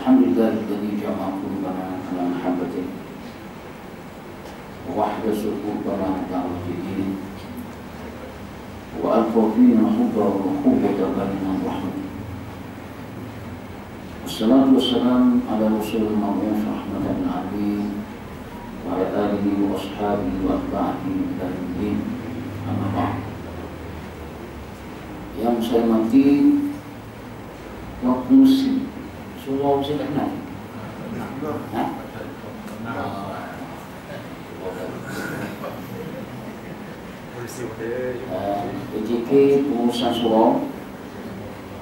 Alhamdulillahilladzi jama'a qulubana ala mahabbatih wa wahda suqubana ta'awudin wa al-fawfina hubba wa qubbata bainana rahmat. Wassalatu wassalamu ala rasulil mab'uts rahmatan lil alamin wa ala alihi wa ashabihi wa atba'ihi ila yaumil amma ba'd. Yang saya hormati waktu muslim surau saya tak kenal. PJK pengurusan surau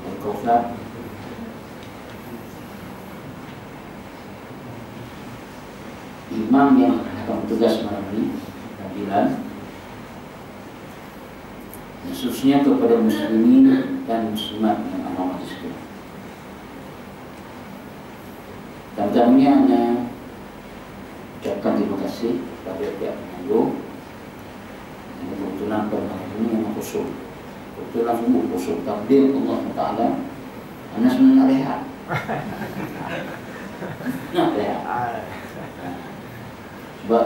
Al-Koflat imam yang akan bertugas malam ini tampilan khususnya kepada muslimin dan muslimat yang amat sekalian. Pertamanya Anda ucapkan terima kasih kepada pihak pengunjung. Ini kebetulan pada hari ini yang khusus. Kebetulan sungguh khusus takdir Allah Ta'ala. Anda sebenarnya nak rehat. Nak rehat. Sebab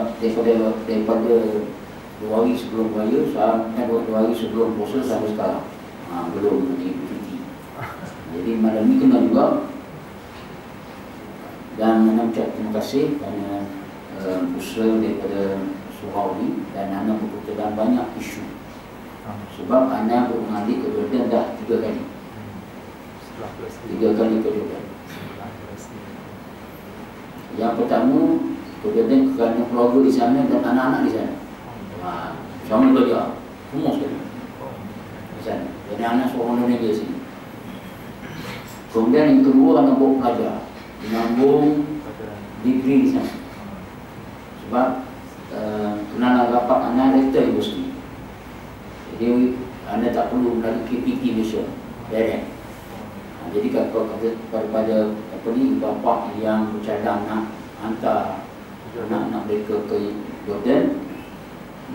daripada 2 hari sebelum raya sampai 2 hari sebelum puasa sampai sekarang belum cuti. Jadi malam ni kena juga. Dan Ana ucap terima kasih kerana usaha daripada surau ni dan Ana berkebetulan banyak isu. Sebab Ana mengalih ke Jordan dah 3 kali. 3 kali ke Jordan. Yang pertama ke Jordan kerana keluarga di sana dan anak-anak di sana. Sama juga semua sekali di sana. Jadi anak seorang Indonesia sini. Kemudian yang kedua anak bawa pelajar menyambung degree di sana. Sebab kena rapat anak rektor universiti. Jadi anda tak perlu melalui KPT Malaysia direct. Jadi kalau kata pada bapa yang bercadang nak hantar anak-anak mereka ke Jordan,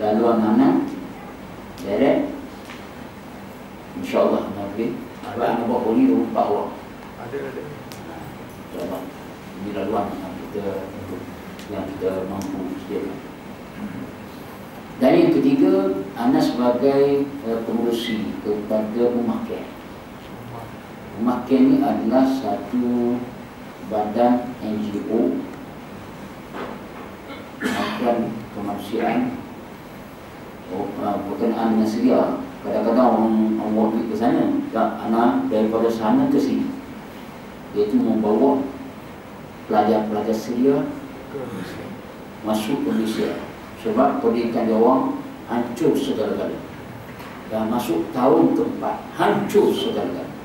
lalu anak-anak direct, insyaAllah anak boleh. Anak buat boleh 24 orang. Ada. InsyaAllah. Ini laluan yang kita mampu sediakan. Dan yang ketiga, Ana sebagai pengurusi kepada Rumah Care. Rumah Care ini adalah satu badan NGO akan kemanusiaan berkenaan dengan Syria. Kadang-kadang orang buat pergi ke sana, Ana daripada sana ke sini, iaitu membawa pelajar-pelajar Syria masuk ke Malaysia. Sebab pendidikan dia orang hancur segala-galanya. Dan masuk tahun keempat, hancur segala-galanya.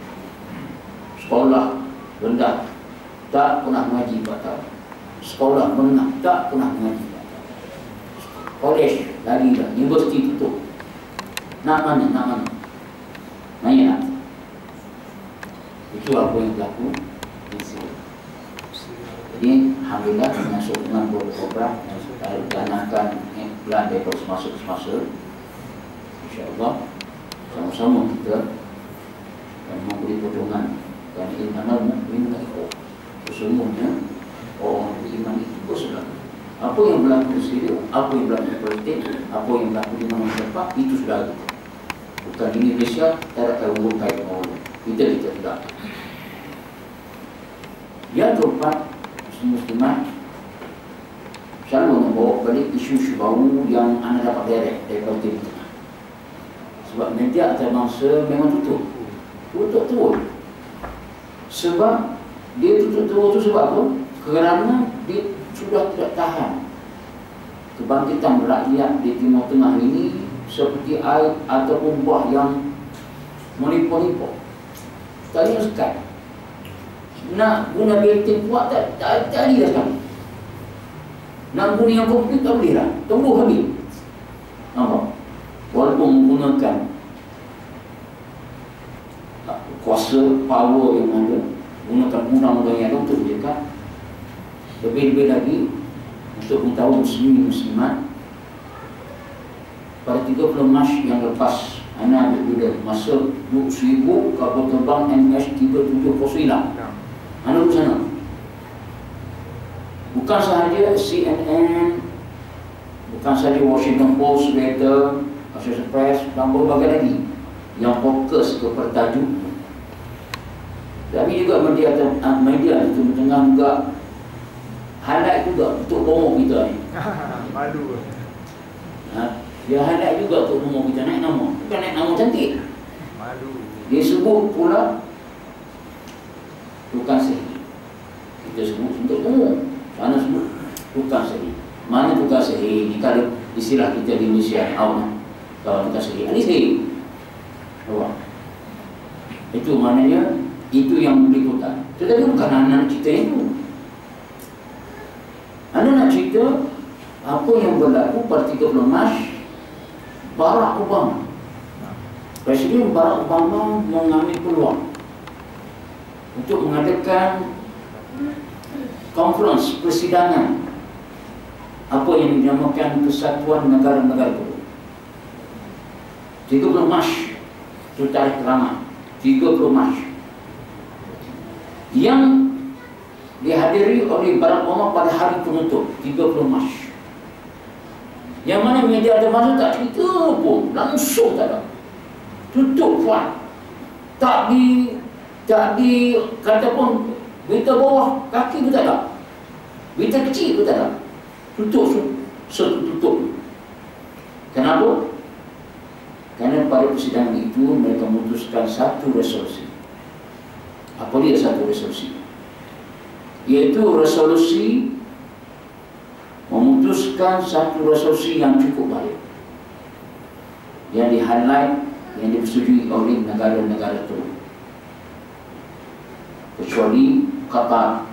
Sekolah rendah, tak pernah mengaji 4 tahun. Sekolah menengah, tak pernah mengaji 4 tahun. Kolej, lari dah, universiti tutup. Nak mana? Nanya nak. Itu apa yang berlaku di sini. Jadi Alhamdulillah masuk dengan program yang danakan bulan daripada semasa InsyaAllah sama-sama kita memberi potongan dan innamal mu'minuna ikhwah. Sesungguhnya orang beriman itu bersaudara. Apa yang berlaku di Syria, apa yang berlaku di Palestin, apa yang berlaku di mana tempat, itu saudara kita. Bukan di Malaysia, kita akan berkait dengan orang. Kita tidak. Yang keempat, muslimat selalu membawa balik isu-isu baru yang anda dapat direct daripada Timur Tengah. Sebab media antarabangsa memang tutup terus. Sebab dia tutup terus tu sebab apa? Kerana dia sudah tidak tahan kebangkitan rakyat di Timur Tengah ini seperti air ataupun buah yang melimpah-limpah. Tadi sekat nak guna benteng kuat tak ada sekali. Nak guna yang komplit tak boleh lah. Tunggu habis. Nampak? Walaupun menggunakan kuasa, power yang ada, gunakan undang-undang yang ada untuk menjaga. Lebih-lebih lagi untuk mengetahui muslimin muslimat, pada 30 Mac yang lepas Ana bila masa 1000 kapal terbang MH370 hilang. Ana di sana. Bukan sahaja CNN, bukan sahaja Washington Post, Reuters, Associated Press, dan berbagai lagi yang fokus kepada tajuk. Tapi juga media itu tengah juga highlight juga untuk promo kita ni. Malu. Dia highlight juga untuk promo kita, naik nama. Bukan naik nama cantik. Malu. Dia sebut pula tukang sihir. Kita sebut untuk promo. Sana sebut tukang sihir. Mana tukang sihir ni? Kalau istilah kita di Malaysia, kalau tukang sihir, ini sihir. Itu maknanya itu yang meliputan. Tetapi bukan anak cerita itu. Anda nak cerita apa yang berlaku pada 30 Mac Barack Obama. Presiden Barack Obama mengambil peluang untuk mengadakan konferensi persidangan apa yang dinamakan Kesatuan Negara-Negara Baru. 30 Mac itu tarikh ramai. 30 Mac yang dihadiri oleh Barack Obama pada hari penutup 30 Mac. Yang mana media ada masa tak cerita pun, langsung tak ada, tutup puan, tak di kata pun berita bawah kaki pun tak ada, berita kecil pun tak ada, tutup tutup. Kenapa? Kerana pada persidangan itu mereka memutuskan satu resolusi. Apa dia satu resolusi? Iaitu resolusi memutuskan satu resolusi yang cukup baik, yang di-highlight, yang disetujui oleh negara-negara itu, kecuali Qatar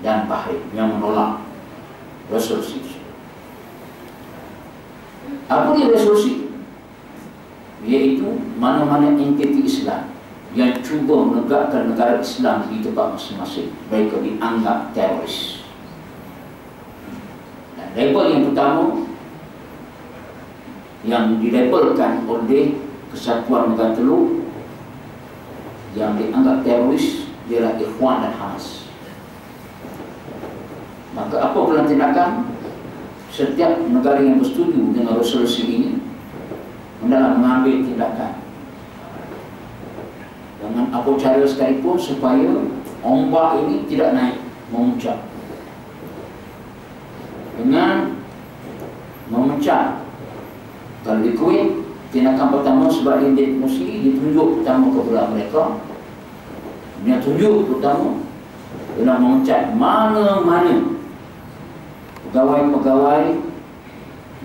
dan Bahrain yang menolak resolusi itu. Apa dia resolusi? Iaitu mana-mana entiti Islam yang cuba menegakkan negara Islam di tempat masing-masing, mereka dianggap teroris. Dan label yang pertama yang dilabelkan oleh Kesatuan Negara Teluk yang dianggap teroris ialah Ikhwan dan Hamas. Maka apa pula tindakan? Setiap negara yang bersetuju dengan resolusi ini hendaklah mengambil tindakan dengan apa cara sekalipun supaya ombak ini tidak naik memuncak. Dengan memecat, kalau di Kuwait, tindakan pertama sebab dia mesti ditunjuk pertama kepada mereka. Dia tunjuk pertama ialah memecat mana-mana pegawai-pegawai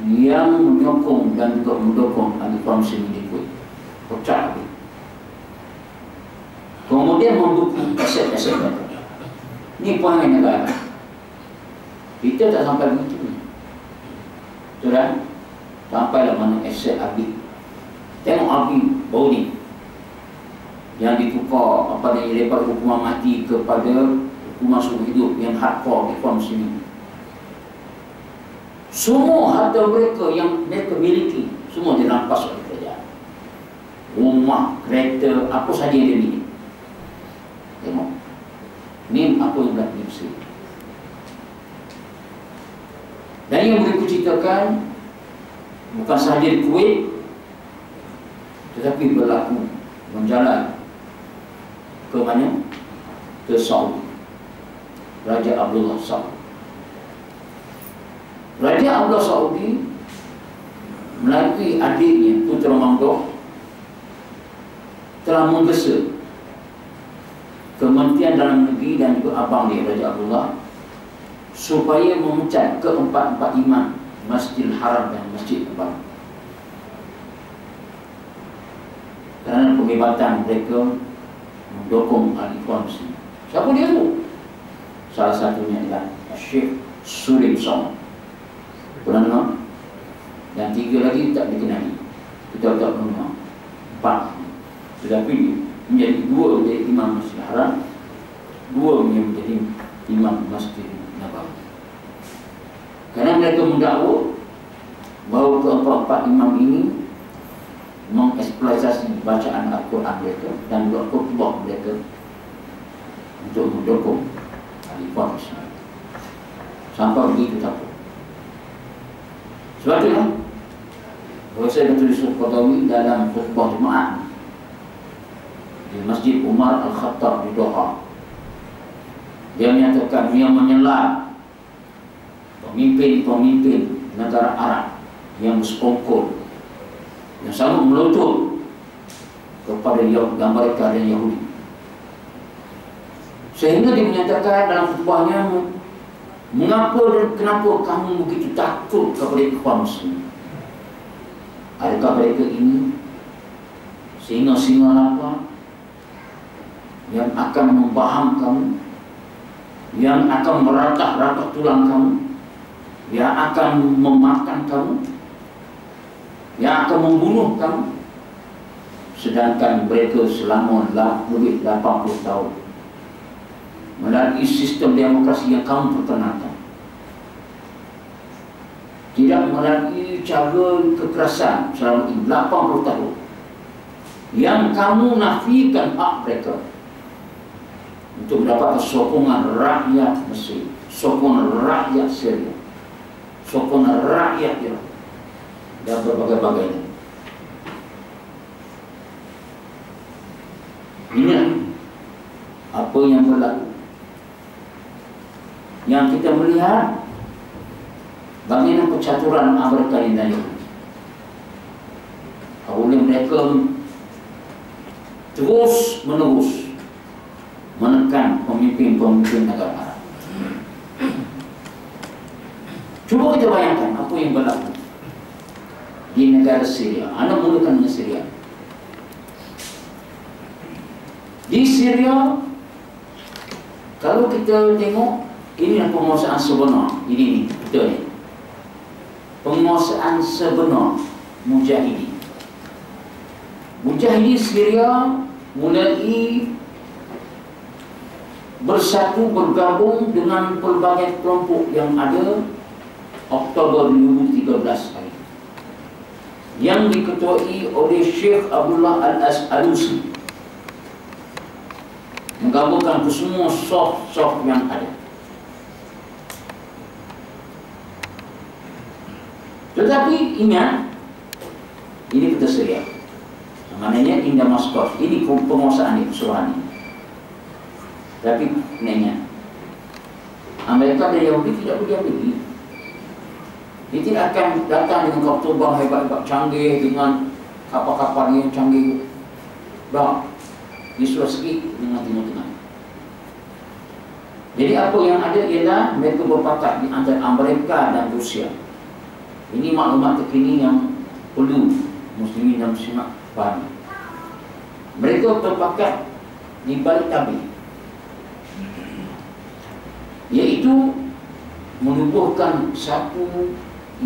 yang menyokong dan juga mendukung Al-Ikhwan Muslimin di Kuwait. Pecat habis. Kemudian mendukung aset-aset mereka. Ini perangai negara. Kita tak sampai begitu. Betul? Sampailah mana aset habis. Tengok habis baru ni yang ditukar apa yang daripada hukuman mati kepada hukuman seumur hidup yang hardcore Ikhwan Muslimin. Semua harta mereka yang mereka miliki semua dirampas oleh kerajaan. Rumah, kereta, apa sahaja yang dia miliki. Tengok, ini apa yang berlaku di Mesir. Dan yang boleh kuceritakan bukan sahaja di Kuwait, tetapi berlaku menjalan ke mana? Ke Saudi. Raja Abdullah Saudi. Raja Abdullah Saudi melalui adiknya Putera Mamdouh telah menggesa Kementerian Dalam Negeri dan juga abang dia Raja Abdullah supaya memecat keempat-empat imam Masjidil Haram dan Masjid Kuba kerana pembebasan mereka mendukung Al-Ikhwan Muslimin. Siapa dia tu? Salah satunya adalah Syekh Sulim Somad. Pernah dengar? Dan tiga lagi tak dikenali. Kita tak mengenal. 4. Tetapi menjadi 2 menjadi imam Masjid Haram, 2 menjadi imam Masjid Nabawi. Kerana mereka mendakwa bahawa keempat-empat imam ini mengeksploitasi bacaan Al-Quran mereka dan juga khutbah mereka untuk mendukung Al-Ikhwan Muslimin. Sampai begitu takut. Sebab itulah saya Datuk Yusuf Qaradawi dalam khutbah Jumaat di Masjid Umar Al-Khattab di Doha, dia menyatakan dia menyela pemimpin-pemimpin negara Arab yang bersekongkol, yang selalu melutut kepada mereka dan Yahudi. Sehingga dia menyatakan dalam khutbahnya, mengapa dan kenapa kamu begitu takut kepada ikhwan muslim? Adakah mereka ini singa-singa lapar yang akan membaham kamu, yang akan meratah-ratah tulang kamu, yang akan memakan kamu, yang akan membunuh kamu, sedangkan mereka selama lebih 80 tahun melalui sistem demokrasi yang kamu perkenalkan, tidak melalui cara kekerasan selama 80 tahun yang kamu nafikan hak mereka untuk mendapat sokongan rakyat Mesir, sokongan rakyat Syria, sokongan rakyat Irak dan berbagai-bagainya. Inilah apa yang berlaku. Yang kita melihat bagaimana percaturan Amerika dan Yahudi. Apabila mereka terus menerus menekan pemimpin-pemimpin negara Arab. Cuba kita bayangkan apa yang berlaku di negara Syria. Anda mulakan dengan Syria. Di Syria, kalau kita tengok, inilah penguasaan sebenar. Ini betul ni. Penguasaan sebenar Mujahidin. Mujahidin Syria mulai bersatu bergabung dengan pelbagai kelompok yang ada Oktober 2013 hari, yang diketuai oleh Syekh Abdullah Al-Alusi, menggabungkan semua soft yang ada. Tetapi ingat, ini kita Syria, maknanya in Damaskus, ini penguasaan ini, keseluruhan ini. Tapi ingat, Amerika dan Yahudi tidak berdiam diri. Dia tidak akan datang dengan kapal terbang hebat-hebat canggih, dengan kapal-kapal yang canggih. Bah, di Sulawesi dengan Timur Tengah. Jadi apa yang ada ialah mereka berpakat di antara Amerika dan Rusia. Ini maklumat terkini yang perlu muslimin dan muslimat fahami. Mereka berpakat di balik tabir, iaitu menubuhkan satu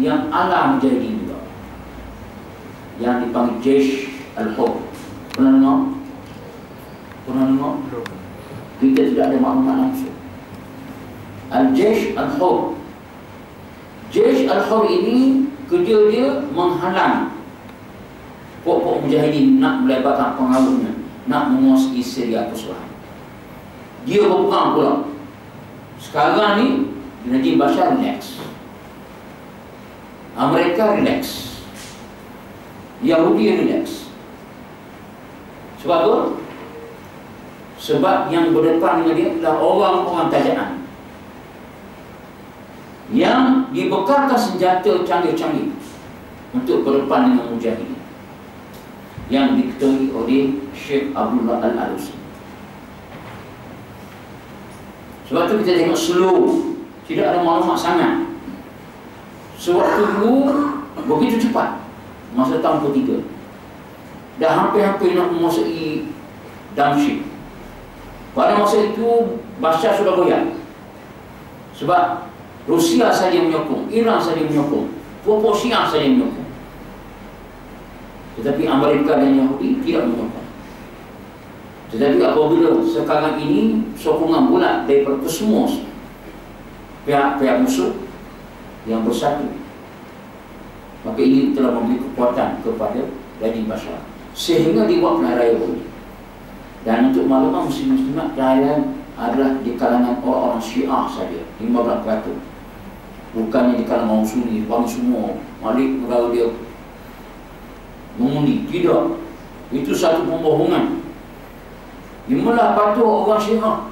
yang ala menjadi juga, yang dipanggil Jaish Al-Hur. Pernah dengar? Pernah dengar? Kita tidak ada maklumat langsung. Al-Jaish Al-Hur. Jaish Al-Hur ini kerja dia menghalang pokok mujahidin nak melebarkan pengaruhnya, nak menguasai Syria keseluruhan. Dia berperang pula. Sekarang ni Najib Bashar relax, Amerika relax, Yahudi relax. Sebab apa? Sebab yang berdepan dengan dia adalah orang-orang tajaan yang dibekalkan senjata canggih-canggih untuk berdepan dengan mujahidin, yang diketuai oleh Syekh Abdullah Al-Alusi. Sebab tu kita tengok slow, tidak ada maklumat sangat. Sewaktu dulu begitu cepat, masa tahun ketiga, dah hampir-hampir nak menguasai Damsyik. Pada masa itu Bashar sudah goyah. Sebab Rusia saja menyokong, Iran saja menyokong, kelompok Syiah saja menyokong. Tetapi Amerika dan Yahudi tidak menyokong. Tetapi apabila sekarang ini sokongan bulat daripada kesemua pihak-pihak musuh yang bersatu, maka ini telah memberi kekuatan kepada Najib Bashar sehingga dibuat pilihan raya pun. Dan untuk maklumat muslim-muslimat, pilihan adalah di kalangan orang-orang Syiah saja, 15%. Bukannya di kalangan orang Sunni, bang semua Malik pegawai dia mengundi. Tidak. Itu satu pembohongan. 15% orang Syiah,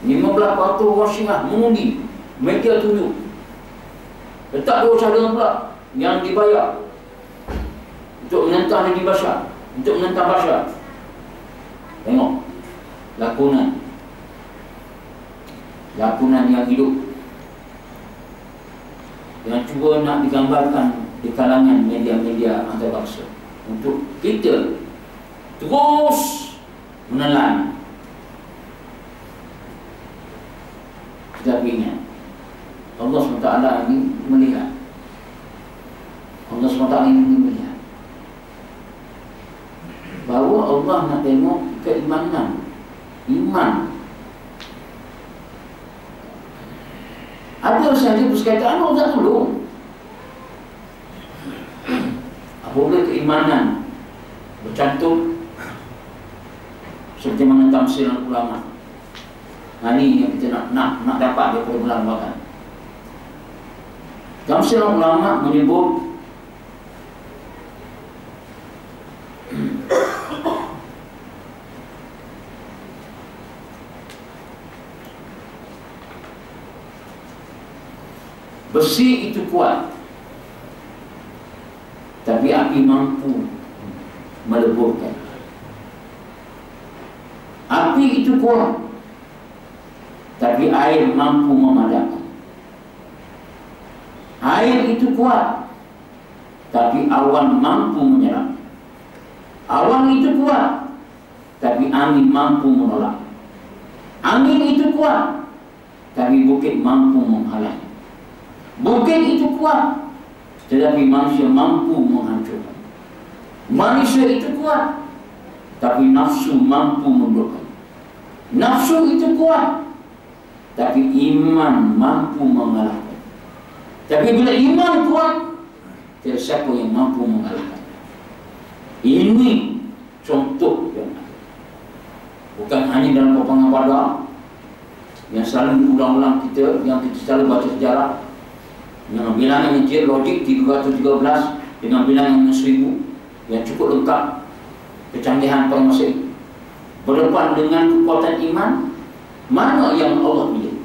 15% orang Syiah mengundi. Media tunjuk. Letak dua sahaja pula yang dibayar untuk menentang Nabi Bashar, untuk menentang Bashar. Tengok lakonan yang hidup, yang cuba nak digambarkan di kalangan media-media antarabangsa untuk kita terus menelan. Tetapi ingat, Allah SWT ini melihat. Allah SWT ini melihat bahawa Allah nak tengok keimanan, iman. Ada sahaja persekatan Allah tak tolong. Apabila keimanan bercantum seperti mana tamsil ulama. Ini yang kita nak dapat daripada bulan Ramadan. Tamsil ulama menyebut besi itu kuat, tapi api mampu meleburkan. Api itu kuat, tapi air mampu memadamkan. Air itu kuat, tapi awan mampu menyerap. Awan itu kuat, tapi angin mampu menolak. Angin itu kuat, tapi bukit mampu menghalang. Bukit itu kuat, tetapi manusia mampu menghancurkan. Manusia itu kuat, tapi nafsu mampu mundurkan. Nafsu itu kuat, tapi iman mampu mengalahkan. Tapi bila iman kuat, tiada siapa yang mampu mengalahkan. Ini contoh yang ada. Bukan hanya dalam peperangan Badar yang selalu diulang-ulang kita, yang kita selalu baca sejarah, dengan bilangan yang logik 313 dengan bilangan yang 1000 yang cukup lengkap kecanggihan pada masa itu. Berdepan dengan kekuatan iman, mana yang Allah pilih?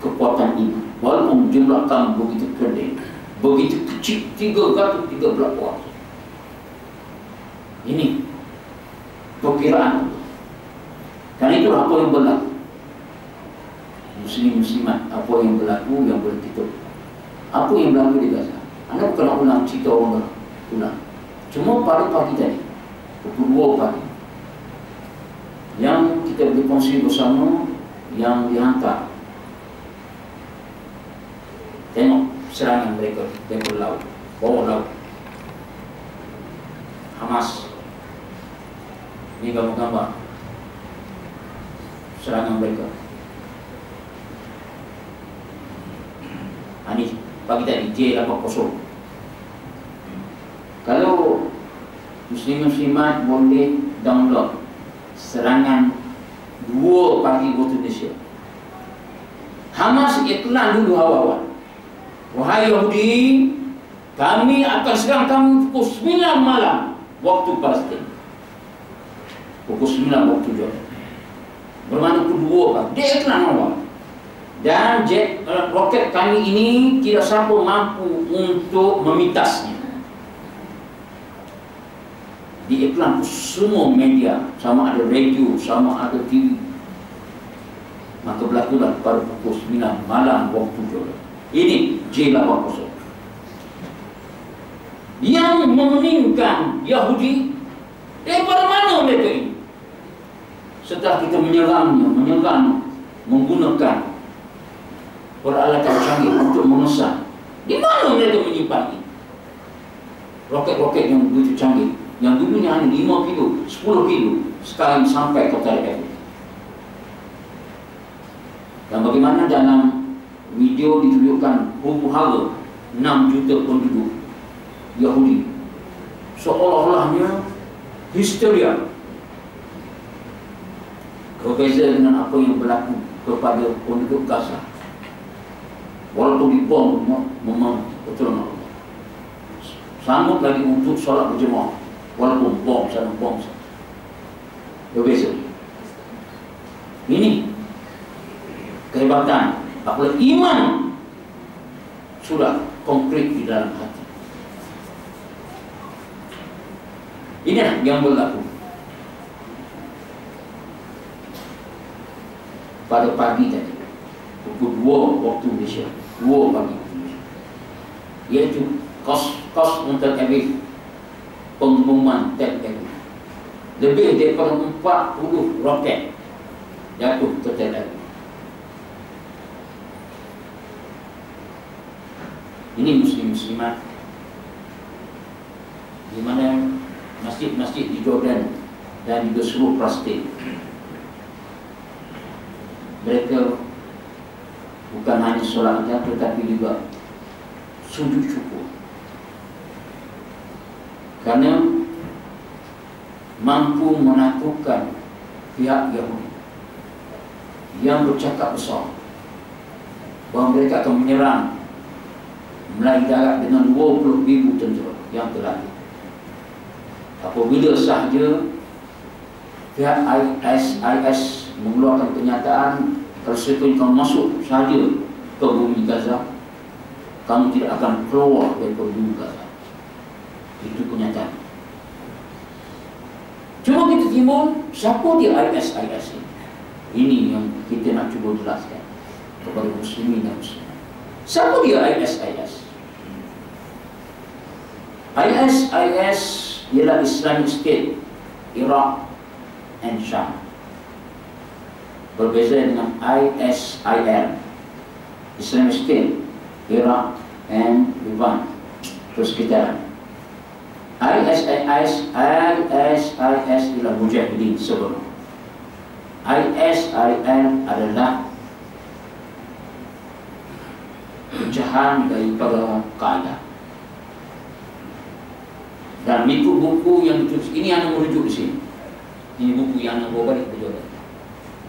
Kekuatan iman. Walaupun jumlah kamu begitu kerdil, begitu kecil, 313 orang. Ini perkiraan. Karena itu apa yang berlaku, Muslim-Muslimat, apa yang berlaku yang boleh kita. Apa yang berlaku di Gaza? Anda bukan nak ulang cerita orang ulang. Cuma pada pagi tadi, pukul 2 pagi, yang kita berkongsi bersama, yang dihantar. Tengok serangan mereka dari laut, bawah laut. Hamas. Ini gambar-gambar serangan mereka. Ini pagi tadi J80. Kalau Muslim-Muslimat boleh download serangan 2 pagi waktu Indonesia. Hamas iklan dulu awal-awal. Wahai Yahudi, kami akan serang kamu pukul 9 malam waktu Palestin, pukul 9 waktu Jordan. Bermakna pukul 2 pagi. Dia iklan awal. Dan roket kami ini tidak siapa mampu untuk memintasnya. Di iklan semua media, sama ada radio, sama ada TV. Maka berlakulah pada pukul 9 malam waktu Jordan. Ini J80 yang memeningkan Yahudi. Daripada mana mereka ini? Setelah kita menyerang, menggunakan peralatan canggih untuk mengesan. Di mana mereka menyimpan ini? Roket-roket yang begitu canggih, yang dulunya hanya 5 kilo, 10 kilo, sekarang sampai ke tarikh. Dan bagaimana dalam video ditunjukkan huru-hara 6 juta penduduk Yahudi, seolah-olahnya histeria. Berbeza dengan apa yang berlaku kepada penduduk Gaza. walaupun dibom memang betul Allah. Sanggup lagi untuk solat berjemaah walaupun bom sana bom sana. Berbeza. Ini kehebatan apabila iman sudah konkret di dalam hati. Inilah yang berlaku pada pagi tadi pukul 2 waktu Malaysia, 2 pagi iaitu kos untuk pengumuman Tel Aviv. Lebih daripada 40 roket jatuh ke Tel Aviv. Ini muslim-muslimat di mana masjid-masjid di Jordan dan di seluruh Palestin, mereka bukan hanya solat tetapi juga sujud syukur karena mampu menaklukkan pihak Yahudi yang bercakap besar bahawa mereka akan menyerang Melayu darat dengan 20,000 tentera yang terlatih. Apabila sahaja pihak IS mengeluarkan pernyataan kalau sekiranya kamu masuk sahaja ke bumi Gaza, kamu tidak akan keluar dari bumi Gaza. Itu pernyataan. Cuma kita timbul, siapa dia IS ini? Ini yang kita nak cuba jelaskan kepada muslimin dan muslimat. Siapa dia IS? IS ialah Islamic State Iraq and Sham. Berbeza dengan ISIL Islamic State Iraq and Levant. Terus kita ISIS ialah mujahidin sebelum. ISIL adalah pecahan daripada Qaeda. Dan mengikut buku yang ditulis, ini yang merujuk di sini. Ini buku yang bawa balik ke Jordan.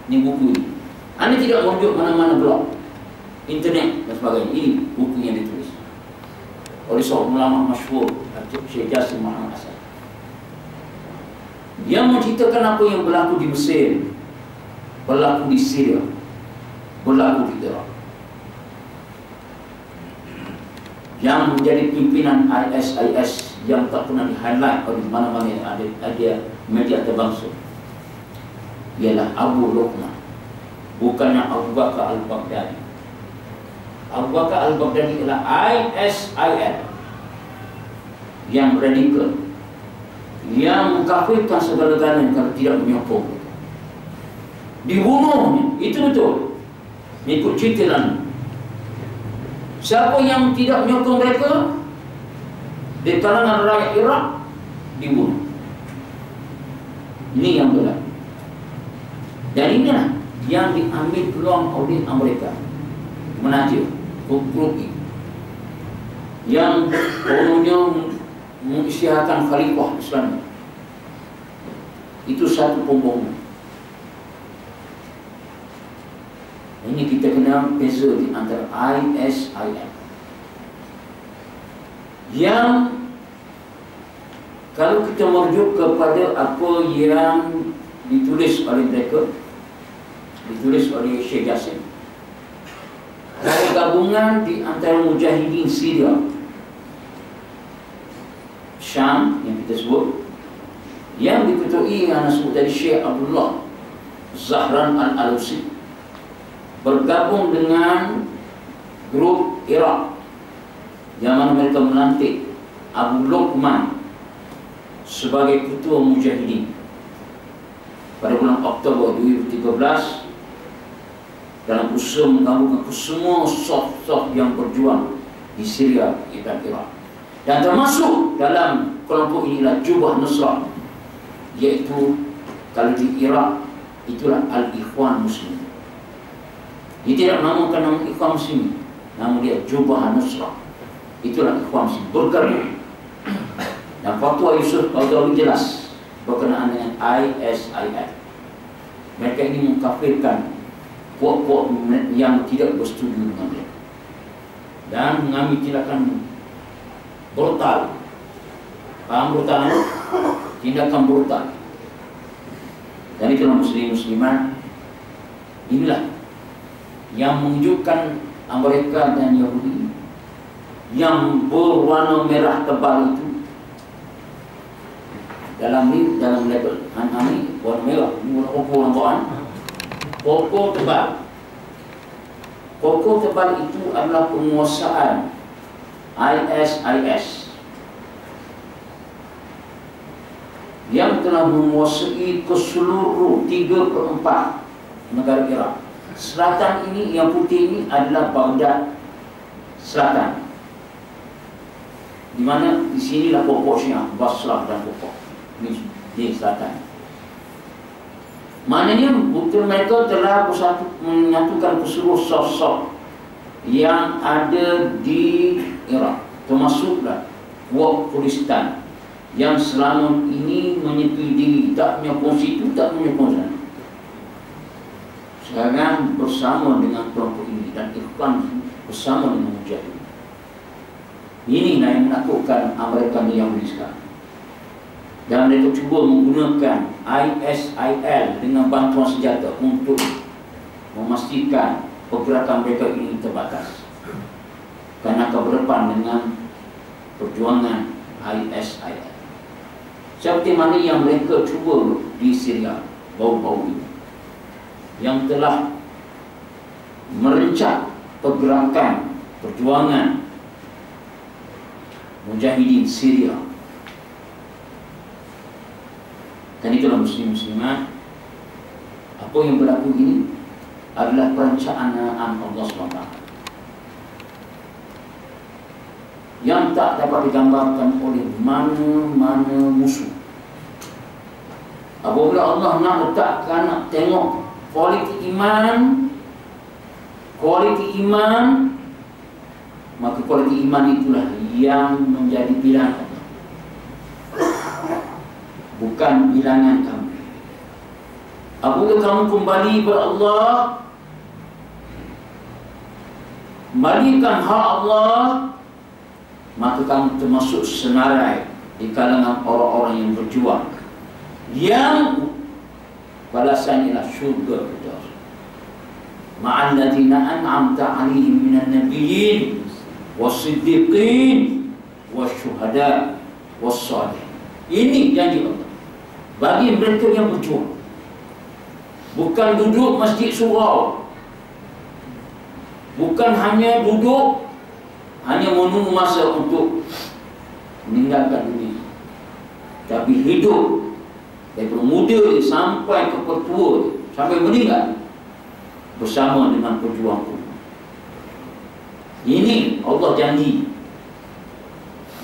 Ini buku ini. Anda tidak merujuk mana-mana blog, internet dan sebagainya. Ini buku yang ditulis oleh seorang ulama masyhur, Syekh Jasim Muhammad Asad. Dia menceritakan apa yang berlaku di Mesir, berlaku di Syria, berlaku di Iraq. Yang menjadi pimpinan ISIS yang tak pernah di-highlight oleh mana-mana yang ada media terbangsa ialah Abu Luqman, bukannya Abu Bakar al-Baghdadi. Abu Bakar al-Baghdadi ialah ISIL yang radikal, yang mengkafirkan segala-galanya kalau tidak menyokong. Dibunuhnya, itu betul. Ikut cerita lalu. Siapa yang tidak menyokong mereka di kalangan rakyat Iraq dibunuh. Ini yang berlaku. Dan inilah yang diambil peluang oleh Amerika menaja grup ini yang kononnya mengisytiharkan khalifah Islam. Itu satu pembohongan. Ini kita kenal beza di antara ISIL yang kalau kita merujuk kepada apa yang ditulis oleh mereka, ditulis oleh Syekh Jasim, ada gabungan di antara mujahidin Syria, Syam yang kita sebut, yang diketuai yang disebut dari Syekh Abdullah Zahran Al-Alusi, bergabung dengan grup Iraq yang mana mereka melantik Abu Luqman sebagai ketua mujahidin pada bulan Oktober 2013 dalam usaha menggabungkan semua saf-saf yang berjuang di Syria dan Iraq, dan termasuk dalam kelompok inilah Jubah Nusrah, iaitu kalau di Iraq itulah Al-Ikhwan Muslim. Dia tidak menamakan nama Ikhwan Muslim, nama dia Jubah Nusrah. Itulah Ikhwan Muslim bergabung. Dan fatwa Yusuf Qaradawi jelas berkenaan dengan ISIL. Mereka ini mengkafirkan puak-puak yang tidak bersetuju dengan mereka. dan mengambil tindakan brutal. Paham brutal? Tindakan brutal. Dan itulah muslimat, inilah yang menunjukkan Amerika dan Yahudi yang berwarna merah tebal itu dalam label ini warna merah, ini warna pokok nampak. Pokok tebal itu adalah penguasaan ISIS yang telah menguasai ke seluruh 3/4 negara Iraq. Selatan ini, yang putih ini adalah Baghdad Selatan, di mana di sinilah pokoknya Basrah dan pokok di selatan. Maknanya bukan mereka telah menyatukan seluruh sosok yang ada di Iraq, termasuklah Kuat Kurdistan yang selama ini menyetujui diri, tak punya konstitusi, tak punya konstitusi. Sekarang bersama dengan kelompok ini dan Ikhwan bersama dengan Mujahidin. Inilah yang menakutkan Amerika dan Yahudi sekarang. Dan mereka cuba menggunakan ISIL dengan bantuan senjata untuk memastikan pergerakan mereka ini terbatas. Kerana akan berdepan dengan perjuangan ISIL. Seperti mana yang mereka cuba di Syria baru-baru ini, yang telah merencah pergerakan perjuangan Mujahidin Syria. Dan itulah muslimat, apa yang berlaku ini adalah perencanaan Allah SWT yang tak dapat digambarkan oleh mana-mana musuh. Apabila Allah nak letakkan, nak tengok kualiti iman, maka kualiti iman itulah yang menjadi pilihan Allah, bukan bilangan kamu. Apabila kamu kembali kepada Allah, kembalikan hak Allah, maka kamu termasuk senarai di kalangan orang-orang yang berjuang, yang balasan ialah syurga kita. Ma'al ladzina an'amta 'alaihim minan nabiyyin was-siddiqin wasyuhada was-shalihin. Ini janji Allah bagi mereka yang berjuang, bukan duduk masjid surau, bukan hanya duduk, hanya menunggu masa untuk meninggalkan dunia, tapi hidup daripada muda sampai ke tua, sampai meninggal bersama dengan pejuang. Ini Allah janji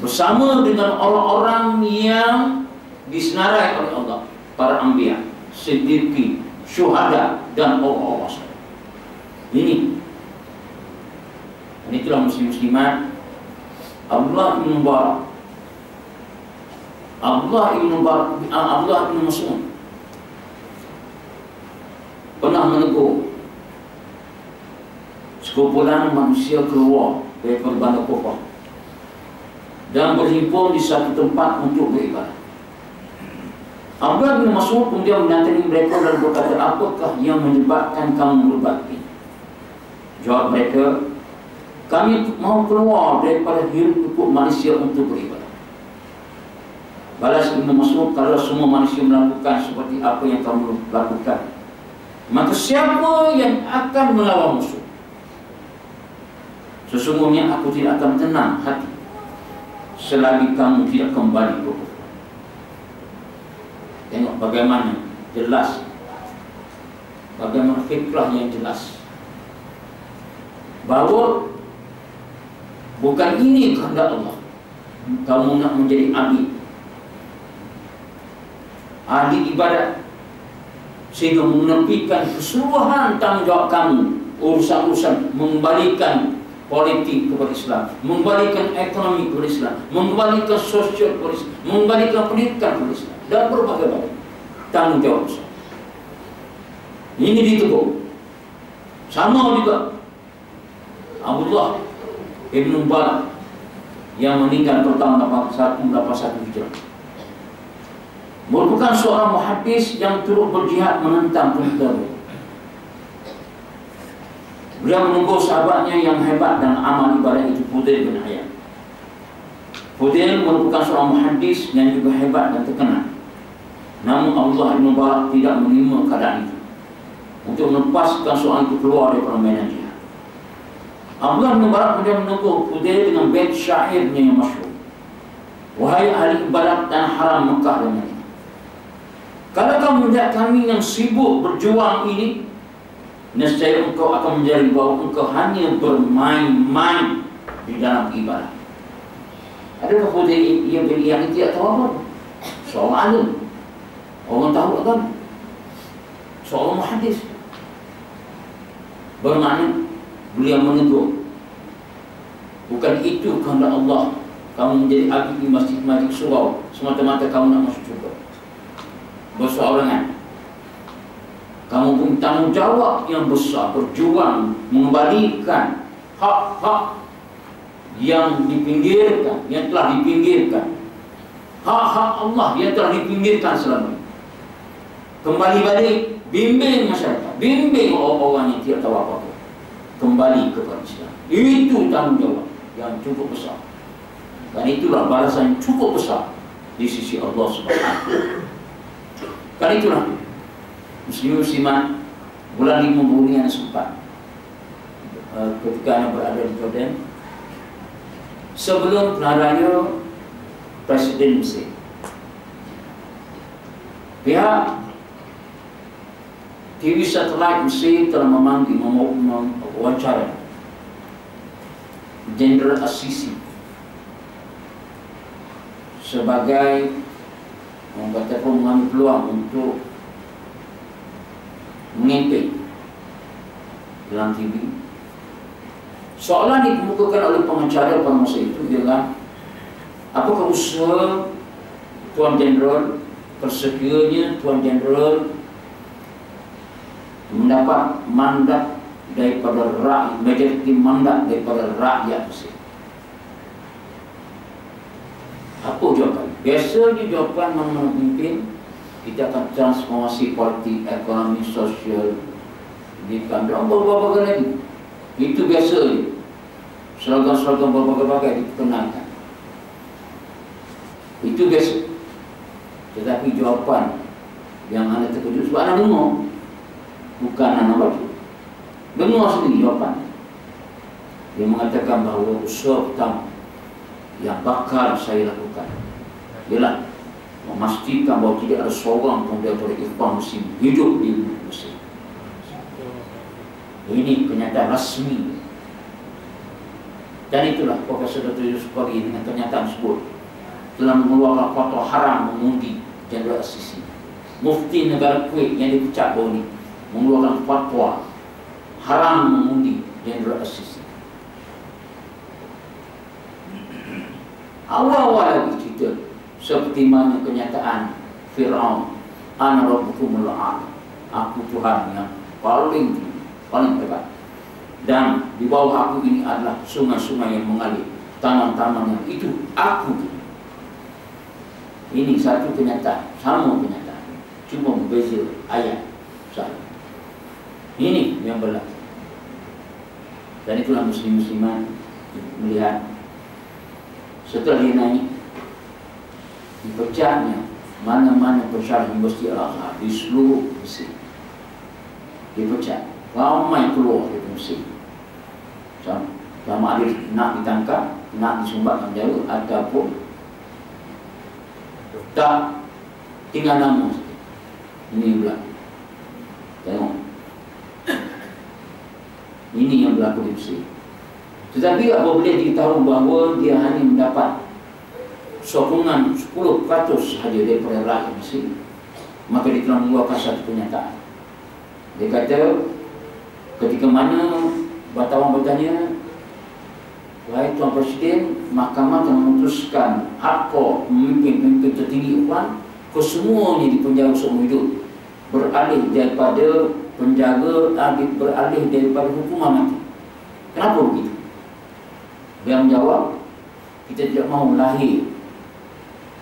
bersama dengan orang-orang yang disenarai oleh Allah, para anbiya, siddiqin, syuhada dan orang-orang saleh. Ini itulah muslimat. Abdullah bin Mas'ud pernah menegur sekumpulan manusia keluar dari Bandar Kufah dan berhimpun di satu tempat untuk beribadah. Abdullah bin Mas'ud kemudian mendatangi mereka dan berkata, apakah yang menyebabkan kamu berbakti? Jawab mereka, kami mau keluar daripada hiruk-pikuk manusia untuk beribadah. Balas Ibnu Mas'ud, kalau semua manusia melakukan seperti apa yang kamu lakukan, maka siapa yang akan melawan musuh? Sesungguhnya aku tidak akan tenang hati selagi kamu tidak kembali ke kufur. Tengok bagaimana jelas, bagaimana fikrah yang jelas, bahawa bukan ini kehendak Allah kamu nak menjadi ahli ibadat, sehingga menepikan keseluruhan tanggungjawab kamu, urusan-urusan mengembalikan politik kepada Islam, mengembalikan ekonomi kepada Islam, mengembalikan sosial kepada Islam, mengembalikan pendidikan kepada Islam, dan berbagai-bagai tanggungjawab besar. Ini ditegur. Sama juga Abdullah Ibn Mubarak yang meninggal pada tahun 181 Hijrah. Merupakan seorang muhaddis yang turut berjihad menentang penentara. Beliau menegur sahabatnya yang hebat dan amal ibadah itu, Fudail bin Iyad. Fudail merupakan seorang muhaddis yang juga hebat dan terkenal. Namun Allah Ibn Mubarak tidak menerima keadaan itu untuk melepaskan seorang itu keluar dari permainan jihad. Allah Ibn Mubarak kemudian menegur Fudail dengan bait syairnya yang masyhur. Wahai ahli ibadat dan haram Mekah dan Madinah, kalau kamu melihat kami yang sibuk berjuang ini, nescaya engkau akan menjadi bahwa engkau hanya bermain-main di dalam ibadah. Adakah Fudail bin Iyad tidak tahu apa? Seorang alim, orang tahu agama, seorang muhaddis. Bermakna beliau menegur, bukan itu kehendak Allah kamu menjadi abid di masjid-masjid surau semata-mata kamu nak masuk surga. Berseorangan, kamu punya tanggungjawab yang besar, berjuang mengembalikan hak-hak yang dipinggirkan, yang telah dipinggirkan, hak-hak Allah yang telah dipinggirkan selama ini. Kembali balik, bimbing masyarakat, bimbing orang-orang yang tidak tahu apa-apa kembali kepada Islam. Itu tanggungjawab yang cukup besar, dan itulah balasan yang cukup besar di sisi Allah Subhanahu. Karena itulah muslim-muslimat, bulan 5 bumi yang sempat ketika Anda berada di Jordan, sebelum pelaranya Presiden Mesir, pihak TV satelit Mesir telah memanggil mewawancara Jenderal As-Sisi sebagai mengatakan mengambil peluang untuk mengimpi dalam TV. Soalan dikemukakan oleh pengacara pada masa itu ialah, apakah usaha Tuan Jeneral, persedianya Tuan Jeneral mendapat mandat daripada rakyat, majoriti mandat daripada rakyat Mesir? Apa jawapan? Biasanya jawapan mana memimpin, kita akan transformasi politik, ekonomi, sosial, pendidikan, dan berbagai lagi. Itu biasanya. Slogan-slogan berbagai-bagai dikenalkan. Itu biasa. Tetapi jawapan yang anda terkejut, sebab anda dengar, bukan anda baca. Dengar sendiri jawapan. Dia mengatakan bahawa usaha pertama yang bakal saya lakukan ialah memastikan bahawa tidak ada seorang pun daripada ikhwan muslim hidup di Mesir. Ini kenyataan rasmi. Dan itulah Profesor Dr. Yusuf Qaradawi dengan kenyataan tersebut telah mengeluarkan fatwa haram mengundi Jenderal As-Sisi. Mufti negara Kuwait yang dipecat baru ini mengeluarkan fatwa haram mengundi Jenderal As-Sisi. Awal-awal lagi cerita seperti mana kenyataan Fir'aun, ana rabbukumul a'la, aku Tuhan yang paling hebat, dan di bawah aku ini adalah sungai-sungai yang mengalir, taman-taman yang itu aku. Ini satu kenyataan, sama kenyataan, cuma berbeza ayat saja. Ini yang berlaku. Dan itulah muslim-musliman melihat setelah dia naik, dipecahnya mana-mana pensyarah Universiti Al-Azhar di seluruh Mesir. Dipecah, ramai keluar dari Mesir. Sama ada nak ditangkap, nak disumbatkan jauh, ataupun tak, tinggal nama. Ini berlaku. Tengok, ini yang berlaku di Mesir. Tetapi apabila diketahui bahawa dia hanya mendapat sokongan 10% sahaja daripada rakyat Mesir, maka dia telah mengeluarkan satu pernyataan. Dia kata, ketika mana wartawan bertanya, wahai Tuan Presiden, mahkamah telah memutuskan hak pemimpin-pemimpin tertinggi ikhwan kesemuanya dipenjara seumur hidup, beralih daripada penjara, beralih daripada hukuman mati. Kenapa begitu? Dia menjawab, kita tidak mau lahir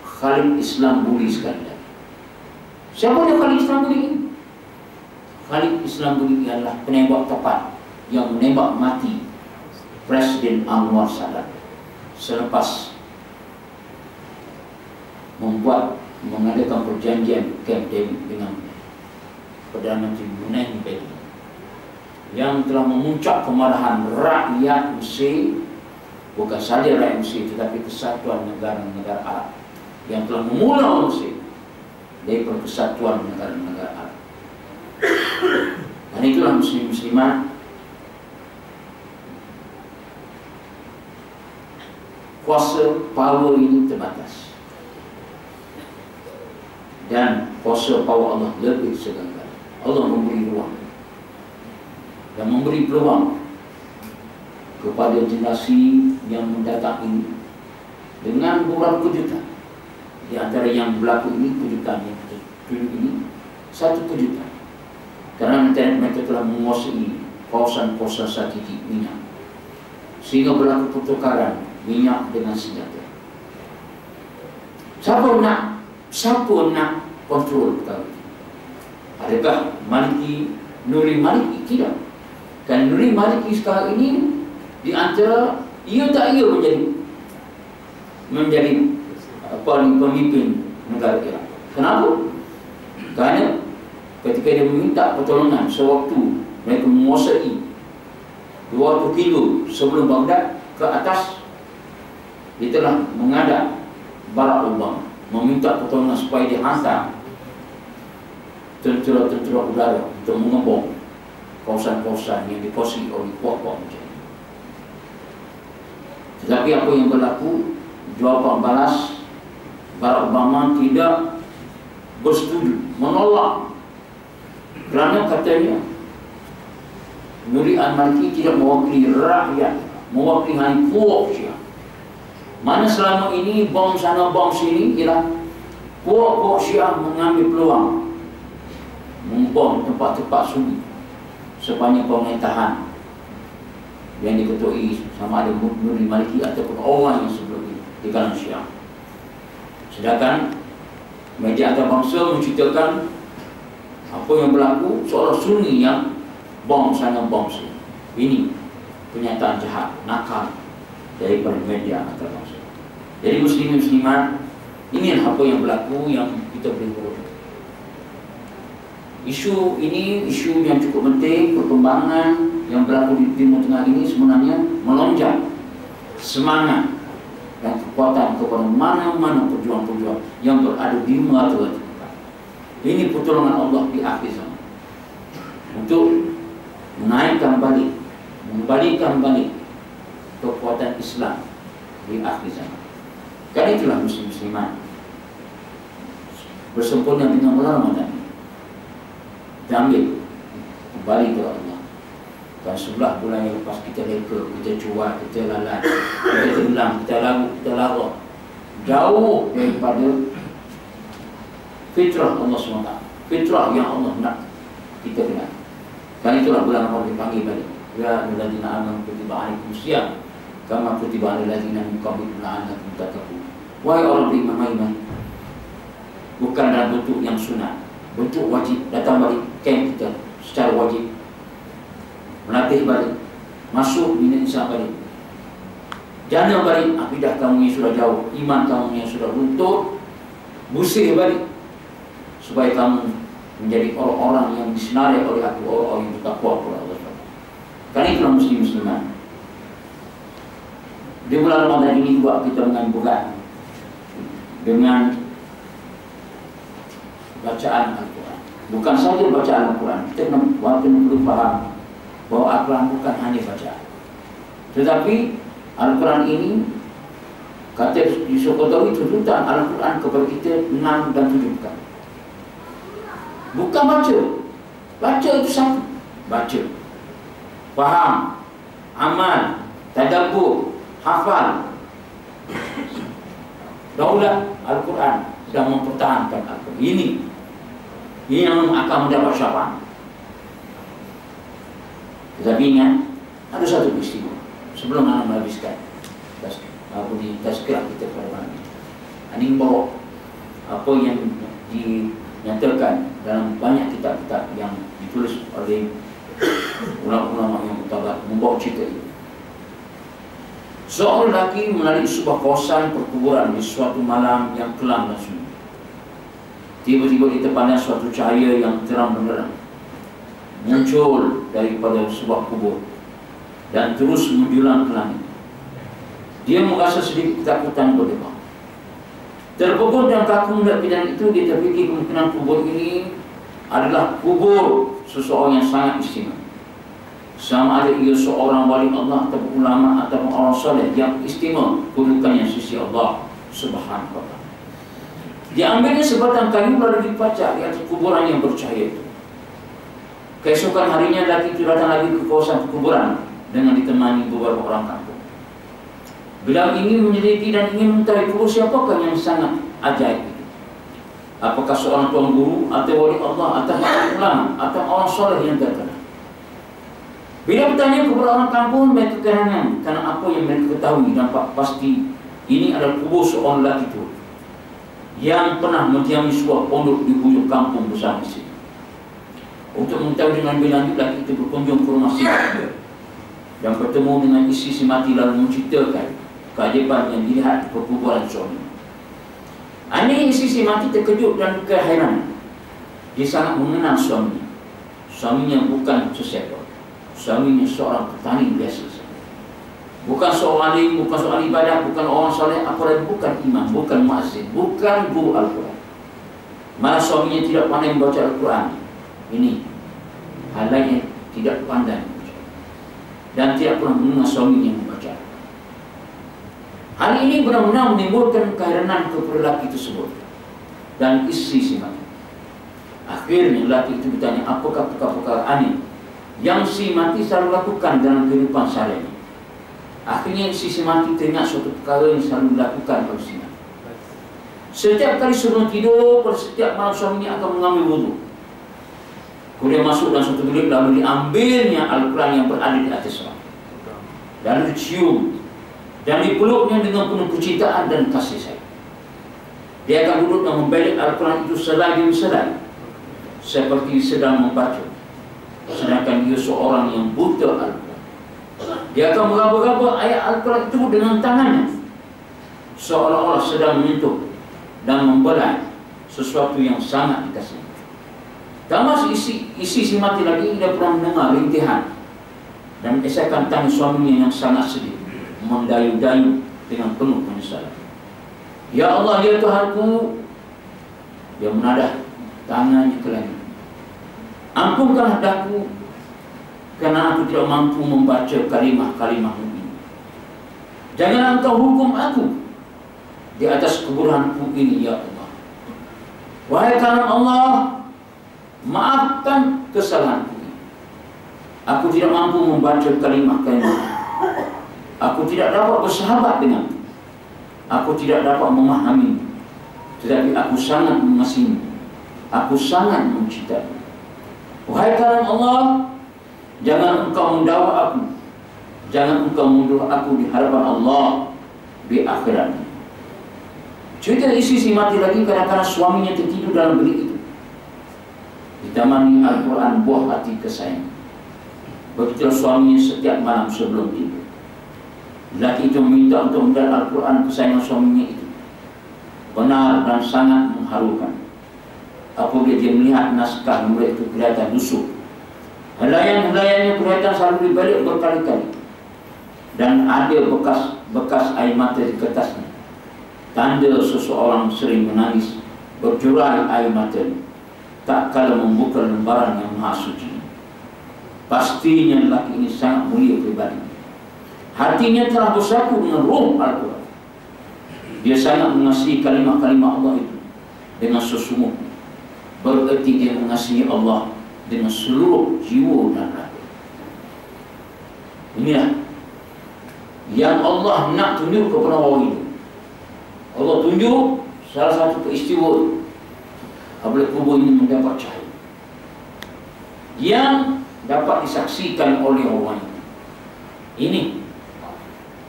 Khalid Islam Buri sekalian. Siapa dia Khalid Islam Buri ini? Khalid Islam Buri adalah penembak tepat yang menembak mati Presiden Anwar Sadat selepas mengadakan perjanjian Camp David dengan Perdana Menteri Brunei Bedi, yang telah memuncak kemarahan rakyat Mesir, bukan saja rakyat Mesir tetapi kesatuan negara-negara Arab, yang telah memula Mesir dari persatuan negara-negara Arab. Dan itulah muslim-muslimat kuasa power ini terbatas, dan kuasa power Allah lebih segala. Allah memberi ruang dan memberi peluang kepada generasi yang mendatang ini dengan beberapa kejutan. Di antara yang berlaku ini, kejutan yang tunjuk ini, satu kejutan, kerana mereka telah menguasai kawasan-kawasan strategik minyak, sehingga berlaku pertukaran minyak dengan senjata. Siapa nak kontrol perkara itu? Adakah Maliki, Nuri Maliki? Tidak. Dan Nuri Maliki sekarang ini di antara ia tak ia menjadi pemimpin negara Iraq. Kenapa? Kerana ketika dia meminta pertolongan sewaktu mereka menguasai 200 kilo sebelum Baghdad ke atas, dia telah mengadap Barack Obama meminta pertolongan supaya dihantar tentera udara untuk mengebom kawasan-kawasan yang dikuasai oleh kuat-kuat macam ini. Tetapi apa yang berlaku, jawapan balas, Barack Obama tidak bersetuju, menolak, kerana katanya Nuri al-Maliki tidak mewakili rakyat, mewakili hanya kuat Syiah. Mana selama ini bom sana bom sini ialah kuat Syiah mengambil peluang membom tempat-tempat sunyi sepanjang pemerintahan yang diketuai sama ada Nuri Maliki ataupun orang yang sebelum ini di kalangan Syiah. Sedangkan media antarabangsa menceritakan apa yang berlaku seolah Sunni yang bom sana bom sini. Ini kenyataan jahat, nakal daripada media antarabangsa. Jadi muslim-muslimat, ini apa yang berlaku yang kita boleh urut. Isu ini isu yang cukup penting. Perkembangan yang berlaku di Timur Tengah ini sebenarnya melonjak semangat dan kekuatan kepada mana-mana pejuang-pejuang yang berada di merata-rata. Ini pertolongan Allah di akhir zaman untuk menaikkan balik, mengembalikan balik kekuatan Islam di akhir zaman. Karena itulah muslim-muslimat bersempurna dengan bulan Ramadan kita ambil kembali kepada Allah. Dan sebelah bulan yang lepas kita leka, kita cuak, kita lalat, kita tenggelam, kita lagu, kita lara jauh daripada fitrah Allah SWT, fitrah yang Allah nak kita kenal. Karena itulah bulan Ramadan dipanggil balik. Ya ayyuhallazina amanu kutiba alaikumusiyam kama kutiba alal ladzina min qablikum la'allakum tattaqun. Wahai orang beriman, bukan dalam bentuk yang sunat, bentuk wajib, datang balik camp kita secara wajib, melatih balik, masuk bina Islam balik, jana balik akidah kamu yang sudah jauh, iman kamu yang sudah runtuh, busir balik, supaya kamu menjadi orang-orang yang disinari oleh aku, orang-orang yang bertakwa kepada Allah. Karena itulah muslim-muslimat, di bulan Ramadan ini juga kita mengambilkan dengan bacaan Al-Quran. Bukan saja bacaan Al-Quran, kita perlu faham bahawa Al-Quran bukan hanya bacaan, tetapi Al-Quran ini kata disokotawi tuntutan Al-Quran kepada kita 6 dan 7 kali. Bukan baca. Baca itu satu, baca, faham, amal, tadabbur, hafal. Daulah Al-Quran sedang mempertahankan Al-Quran. Ini yang akan mendapat syafaat. Tetapi ingat, ada satu peristiwa sebelum anda menghabiskan. tazkirah kita pada malam ini. Ini membawa apa yang dinyatakan dalam banyak kitab-kitab yang ditulis oleh ulama-ulama yang mutabar, membawa cerita itu. Seorang lelaki melalui sebuah kawasan perkuburan di suatu malam yang kelam dan sunyi. Tiba-tiba di depannya suatu cahaya yang terang benderang muncul daripada sebuah kubur dan terus menjulang ke langit. Dia merasa sedikit ketakutan berdebar. Terpukul dan kaku melihat kejadian itu, dia terfikir kemungkinan kubur ini adalah kubur seseorang yang sangat istimewa. Sama ada ia seorang wali Allah atau ulama atau orang soleh yang istimewa kedudukannya sisi Allah Subhanahu wa ta'ala. Diambilnya sebatang kayu lalu dipacak di atas kuburan yang bercahaya itu. Keesokan harinya lelaki itu datang lagi ke kawasan kuburan dengan ditemani beberapa orang kampung. Beliau ingin menyelidiki dan ingin mengetahui kubur siapakah yang sangat ajaib itu. Apakah seorang tuan guru atau wali Allah atau ulama atau orang soleh yang terkenal. Bila bertanya kepada orang kampung, mereka keherangan karena apa yang mereka ketahui nampak pasti ini adalah kubur seorang lelaki itu yang pernah mendiami sebuah pondok di hujung kampung besar di sini. Untuk mengetahui dengan lebih lanjut, lelaki itu berkunjung ke rumah si mati dan bertemu dengan isteri si mati lalu menceritakan keajaiban yang dilihat di perkuburan suami. Ini isteri si mati terkejut dan keheranan. Dia sangat mengenal suaminya. Suaminya bukan sesiapa. Suaminya seorang petani biasa. Bukan seorang alim, bukan seorang ibadah, bukan orang soleh, apalagi bukan imam, bukan muazzin, bukan guru Al-Quran. Malah suaminya tidak pandai membaca Al-Quran. Ini hal lain yang tidak pandai dan tidak pernah mendengar suaminya membaca. Hal ini benar-benar menimbulkan keheranan kepada lelaki tersebut dan isteri si mati. Akhirnya lelaki itu bertanya, apakah perkara aneh yang si mati selalu lakukan dalam kehidupan sehari-hari? Akhirnya si mati teringat suatu perkara yang selalu dilakukan oleh si mati. Setiap kali sebelum tidur, pada setiap malam suaminya akan mengambil wudhu. Kemudian masuk dalam suatu bilik, lalu diambilnya Al-Quran yang berada di atas suami, lalu dicium dan dipeluknya dengan penuh kecintaan dan kasih sayang. Dia akan duduk dan membalik Al-Quran itu selagi selai seperti sedang membaca, sedangkan dia seorang yang buta Al-Quran. Dia akan meraba-raba ayat Al-Quran itu dengan tangannya seolah-olah sedang menyentuh dan membelai sesuatu yang sangat dikasihi. Tak masuk isi si mati lagi, dia pernah mendengar rintihan dan esakan tangis suaminya yang sangat sedih, mendayu-dayu dengan penuh penyesalan. Ya Allah, ya Tuhanku, dia menadah tangannya ke langit. Ampunkanlah daku karena aku tidak mampu membaca kalimah-kalimah-Mu ini. Janganlah Engkau hukum aku di atas kuburanku ini, ya Allah. Wahai kalam Allah, maafkan kesalahanku. Aku tidak mampu membaca kalimah-kalimah. Aku tidak dapat bersahabat denganmu. Aku tidak dapat memahami. Tetapi aku sangat mengasihimu. Aku sangat mencintaimu. Wahai kalam Allah, jangan Engkau mendakwa aku. Jangan Engkau mundur aku di hadapan Allah di akhirat. Cerita isi si mati lagi kadang-kadang suaminya tertidur dalam bilik itu, ditemani Al-Quran buah hati kesayangan. Begitulah suaminya setiap malam sebelum tidur. Lelaki itu meminta untuk melihat Al-Quran kesayangan suaminya itu. Benar dan sangat mengharukan. Apabila dia melihat naskah murid itu kelihatan lusuh. Helaian-helaiannya kelihatan selalu dibalik berkali-kali. Dan ada bekas air mata di kertasnya. Tanda seseorang sering menangis, berjurai air matanya tak kala membuka lembaran yang maha suci. Pastinya lelaki ini sangat mulia pribadi. Hatinya telah bersatu dengan roh Al-Quran. Dia sangat mengasihi kalimah-kalimah Allah itu dengan sesungguhnya. Berarti dia mengasihi Allah dengan seluruh jiwa dan raga. Inilah yang Allah nak tunjuk kepada orang itu. Allah tunjuk salah satu peristiwa apabila kubur ini mendapat cahaya yang dapat disaksikan oleh orang ini.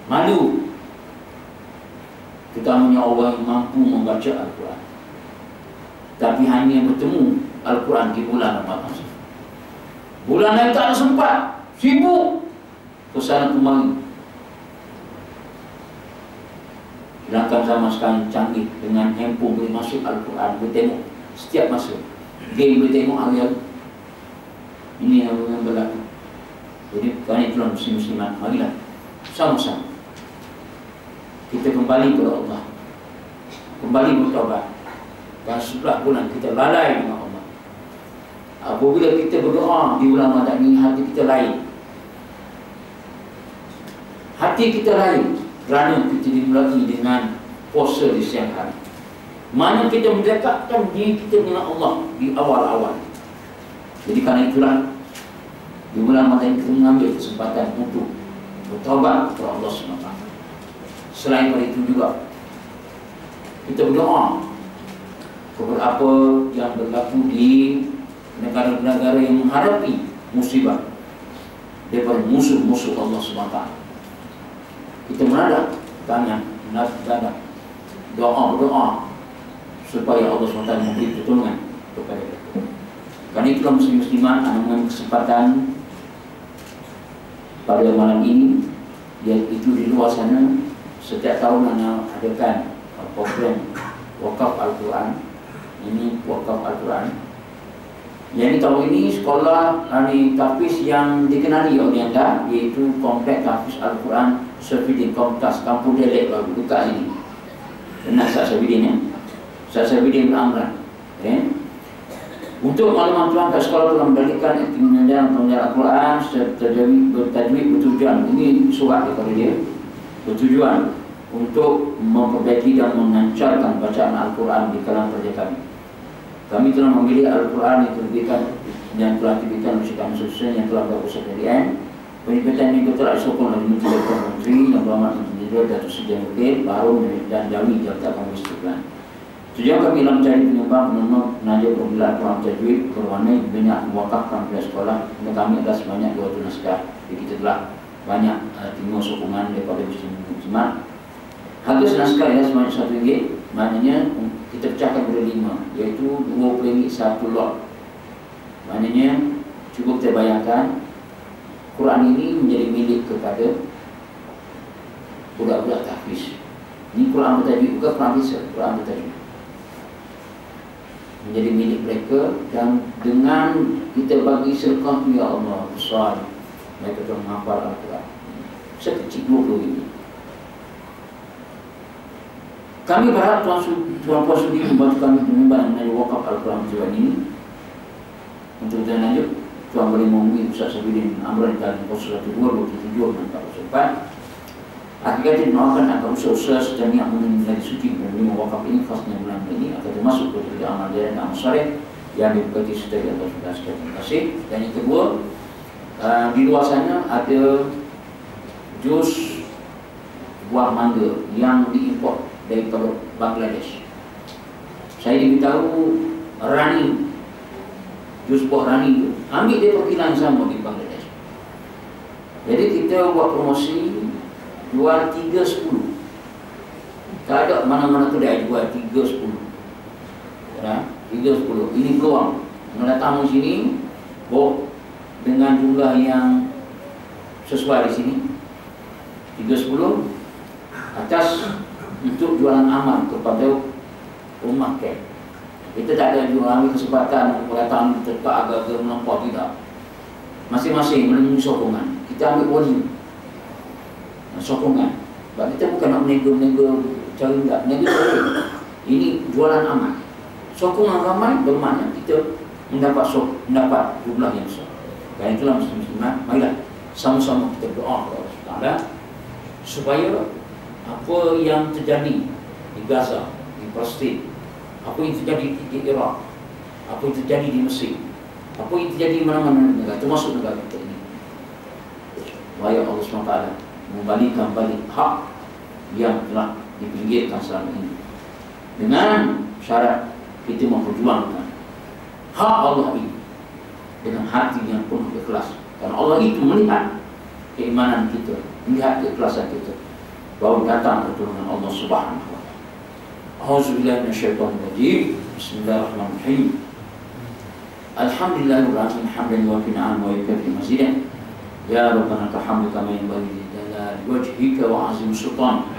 Malu terutamanya orang yang mampu membaca Al-Quran, tapi hanya bertemu Al-Quran di bulan Ramadan. Bulan lain tak ada sempat, sibuk kesana kemari. Sedangkan zaman sekarang canggih, dengan handphone boleh masuk Al-Quran, boleh tengok setiap masa. Game boleh tengok hari-hari. Ini yang berlaku. Jadi kerana itulah muslim-muslimat, marilah sama-sama kita kembali kepada Allah, kembali bertaubat. Dan setelah bulan kita lalai dengan Allah. Apabila kita berdoa di bulan Ramadan ini, hati kita lain. Hati kita lain kerana kita dimulai dengan puasa di siang hari. Mana kita mendekatkan diri kita dengan Allah di awal-awal. Jadi kerana itulah di bulan Ramadan kita mengambil kesempatan untuk bertaubat kepada Allah SWT. Selain daripada itu juga kita berdoa kepada apa yang berlaku di negara-negara yang menghadapi musibah daripada musuh-musuh Allah SWT. Kita menadap tangan, menadap doa supaya Allah SWT memberi pertolongan kepada kita. Kerana itulah muslim-muslimat dengan kesempatan pada malam ini, iaitu di luar sana setiap tahun adakan program wakaf Al-Quran. Ini wakaf Al-Quran. Yang tahun ini sekolah tahfiz yang dikenali oleh anda, iaitu Kompleks Tahfiz Al-Quran Safidin Komtas Kampung Delek baru dekat sini. Kenal Ustaz Safidin ya? Ustaz Safidin Amran. Okay. Untuk maklumat tuan, kat sekolah telah mendalikan aktiviti pengajaran Al-Quran secara bertajwid bertujuan. Ini surat daripada dia. Bertujuan untuk memperbaiki dan mengancarkan bacaan Al-Quran di kalangan pelajar kami. Kami telah memilih Al-Quran yang telah diberikan oleh Syekh Susun yang telah berusaha PDN. Penerbitan ini telah disokong oleh Menteri Menteri yang berhormat Menteri Datuk Seri Mukil, Baru dan Jawi Jabatan Komisi Tuan. Tujuan kami dalam mencari penyumbang penaja pembelian Al-Quran tajwid berwarna banyak mewakafkan pihak sekolah. Dan kami adalah sebanyak 200 naskah. Jadi kita telah banyak timur sokongan daripada muslim-muslimat. Harga senaskah ialah sebanyak RM1, maknanya kita pecahkan pada 5, iaitu RM20 satu lot. Maknanya cukup kita bayangkan Quran ini menjadi milik kepada budak-budak tahfiz. Ini Quran bertajwid, bukan Quran biasa, Quran bertajwid. Menjadi milik mereka, dan dengan kita bagi sedekah, ya Allah besar, mereka telah menghafal Al-Quran sekecil RM20. Kami berharap Tuan Puan Sudi membantu kami menyumbang menjadi wakaf Al-Quran tujuan ini. Untuk tujuan lanjut, Tuan boleh menghubungi Ustaz Safidin Amran dan 012-27-404. Akhirnya dinoakan agar usaha-usaha serta niat menjadi suci menerima wakaf ini khasnya bulan ini akan termasuk kepada amal jariah dan amal saleh yang diberkati serta di atas sudah sekian. Terima kasih. Dan yang kedua, di luar sana ada jus buah mangga yang diimport daripada Bangladesh. Saya diberitahu Rani, jus buah Rani itu ambil dia perkilan sama di Bangladesh. Jadi kita buat promosi jual 3.10. Tak ada mana-mana kedai jual 3.10. Ya, 3.10. Ini peluang. Kalau datang di sini, bawa dengan jumlah yang sesuai di sini. 3.10 atas untuk jualan aman kepada rumah camp. Kita tak ada jualan kesempatan datang tetap agak-agak melampau, tidak. Masing-masing melalui sokongan. Kita ambil volume sokongan. Sebab kita bukan nak menego-menego cara enggak. Menego ini jualan aman. Sokongan ramai bermakna kita mendapat jumlah yang besar. Dan itulah muslim-muslimat, marilah sama-sama kita doa kepada Allah Taala supaya apa yang terjadi di Gaza, di Palestin, apa yang terjadi di Iraq, apa yang terjadi di Mesir, apa yang terjadi di mana-mana negara, termasuk negara kita ini, supaya Allah SWT membalikan balik hak yang telah dipinggirkan selama ini, dengan syarat kita memperjuangkan hak Allah ini dengan hati yang penuh ikhlas. Karena Allah itu melihat keimanan kita, melihat keikhlasan kita, baru datang pertolongan Allah Subhanahu wa Ta'ala. A'udzubillahi minasyaitonirrajim. Bismillahirrahmanirrahim. Alhamdulillahirabbil alamin hamdan yuwafi ni'amahu wa yukafi mazidah. Ya Rabbana kahamdu kama yanbaghi li jalali wajhika wa 'azimi sultanik.